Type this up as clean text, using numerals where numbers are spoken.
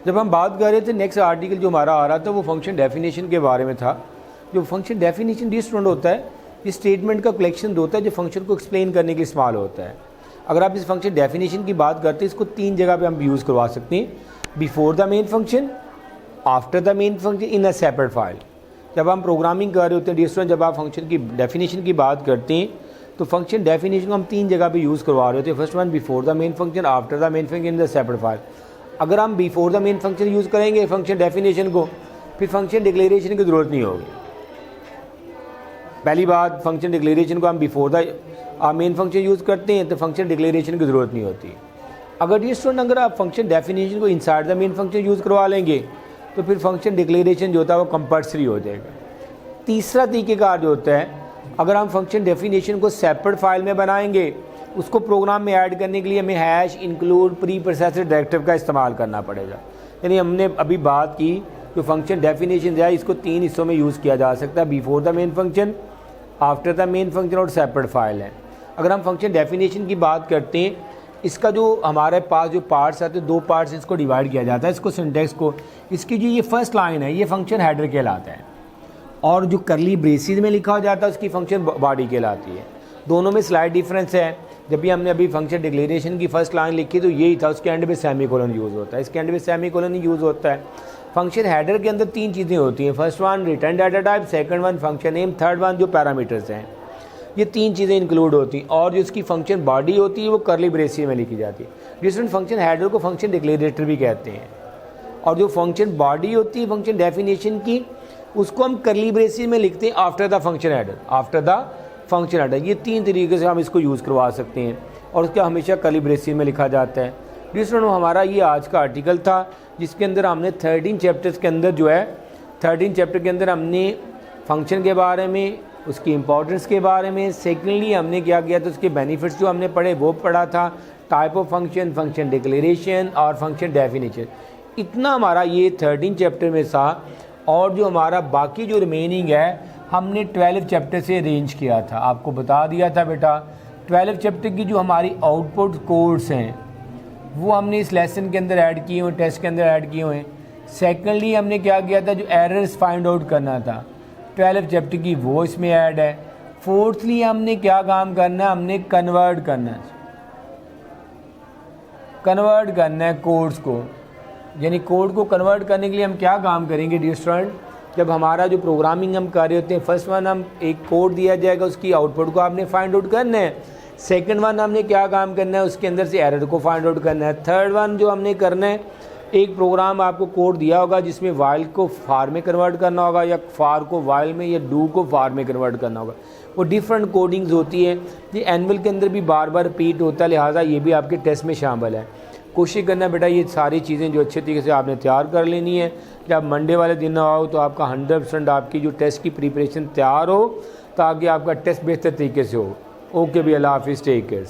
जब हम बात कर रहे थे नेक्स्ट आर्टिकल जो हमारा आ रहा था वो फंक्शन डेफिनेशन के बारे में था। जो फंक्शन डेफिनेशन डी स्टूडेंट होता है, ये स्टेटमेंट का कलेक्शन होता है जो फंक्शन को एक्सप्लेन करने के लिए इस्तेमाल होता है। अगर आप इस फंक्शन डेफिनेशन की बात करते हैं, इसको 3 जगह पे हम यूज़ करवा सकते हैं, before the main function, after the main function, in a separate file. जब हम प्रोग्रामिंग कर रहे होते हैं डी स्टूडेंट, जब आप फंक्शन की डेफिनेशन की बात करते हैं तो फंक्शन डेफिनेशन को हम 3 जगह पे यूज़ करवा रहे होते हैं। First one before the main function, after the main function, in the separate file. अगर हम before the main function use करेंगे फंक्शन डेफिनेशन को, फिर फंक्शन डिक्लेरेशन की ज़रूरत नहीं होगी। पहली बात, फंक्शन डिक्लेरेशन को हम before the main function use करते हैं तो फंक्शन डिक्लेरेशन की ज़रूरत नहीं होती। अगर ये स्टूडेंट अगर आप फंक्शन डेफिनेशन को inside the main function use करवा लेंगे तो फिर फंक्शन डिक्लेरेशन जो होता है वो कंपल्सरी हो जाएगा। तीसरा तरीक़ेकार जो होता है, अगर हम फंक्शन डेफिनेशन को सेपरेट फाइल में बनाएंगे, उसको प्रोग्राम में ऐड करने के लिए हमें hash include pre processor directive का इस्तेमाल करना पड़ेगा। यानी हमने अभी बात की जो फंक्शन डेफिनेशन है इसको 3 हिस्सों में यूज़ किया जा सकता है, before the main function, after the main function और सेपरेट फाइल है। अगर हम फंक्शन डेफिनेशन की बात करते हैं, इसका जो हमारे पास जो पार्ट्स आते हैं 2 पार्ट्स इसको डिवाइड किया जाता है। इसको सिंटेक्स को, इसकी जो ये फर्स्ट लाइन है ये फंक्शन हेडर कहलाता है और जो करली ब्रेसिस में लिखा हो जाता है उसकी फंक्शन बॉडी कहलाती है। दोनों में स्लाइड डिफरेंस है। जब भी हमने अभी फंक्शन डिक्लेरेशन की फर्स्ट लाइन लिखी तो यही था, उसके एंड में सेमीकोलन यूज़ होता है, इसके एंड में सेमीकोलन ही यूज़ होता है। फंक्शन हेडर के अंदर 3 चीज़ें होती हैं, first one return data type, second one function name, third one जो पैरामीटर्स हैं। ये 3 चीज़ें इंक्लूड होती हैं और जो इसकी फंक्शन बॉडी होती है वो करली ब्रेसिस में लिखी जाती है। डिफरेंट फंक्शन हेडर को फंक्शन डिक्लेरेटर भी कहते हैं और जो फंक्शन बॉडी होती है फंक्शन डेफिनेशन की उसको हम करली ब्रेसिस में लिखते हैं after the function header, after the function header. ये 3 तरीके से हम इसको यूज़ करवा सकते हैं और उसका हमेशा करली ब्रेसिस में लिखा जाता है। डिस्टूडेंट हमारा ये आज का आर्टिकल था जिसके अंदर हमने 13 चैप्टर्स के अंदर जो है 13 चैप्टर के अंदर हमने फंक्शन के बारे में, उसकी इंपॉर्टेंस के बारे में, सेकेंडली हमने क्या किया तो उसके बेनिफिट्स जो हमने पढ़े वो पढ़ा था, type of function, function declaration और फंक्शन डेफिनेशन। इतना हमारा ये 13 चैप्टर में था और जो हमारा बाकी जो रिमेनिंग है हमने 12 चैप्टर से अरेंज किया था। आपको बता दिया था बेटा 12 चैप्टर की जो हमारी आउटपुट कोड्स हैं वो हमने इस लेसन के अंदर ऐड किए हुए, टेस्ट के अंदर ऐड किए हुए हैं। सेकेंडली हमने क्या किया था, जो एरर्स फाइंड आउट करना था 12 चैप्टर की वो इसमें ऐड है। फोर्थली हमने क्या काम करना है, हमने कन्वर्ट करना है कोड्स को। यानी कोड को कन्वर्ट करने के लिए हम क्या काम करेंगे डियर स्टूडेंट, जब हमारा जो प्रोग्रामिंग हम कर रहे होते हैं फर्स्ट वन हम एक कोड दिया जाएगा उसकी आउटपुट को आपने फाइंड आउट करना है। सेकंड वन हमने क्या काम करना है, उसके अंदर से एरर को फाइंड आउट करना है। थर्ड वन जो हमने करना है, एक प्रोग्राम आपको कोड दिया होगा जिसमें वाइल को फार में कन्वर्ट करना होगा या फार को वाइल में या डू को फार में कन्वर्ट करना होगा। वो डिफरेंट कोडिंग्स होती है, ये एनुअल के अंदर भी बार बार रिपीट होता है, लिहाजा ये भी आपके टेस्ट में शामिल है। कोशिश करना बेटा ये सारी चीज़ें जो अच्छे तरीके से आपने तैयार कर लेनी है। जब मंडे वाले दिन आओ तो आपका 100% आपकी जो टेस्ट की प्रिपरेशन तैयार हो ताकि आपका टेस्ट बेहतर तरीके से हो। ओके भी, अल्लाह हाफिज़, टेक केयर।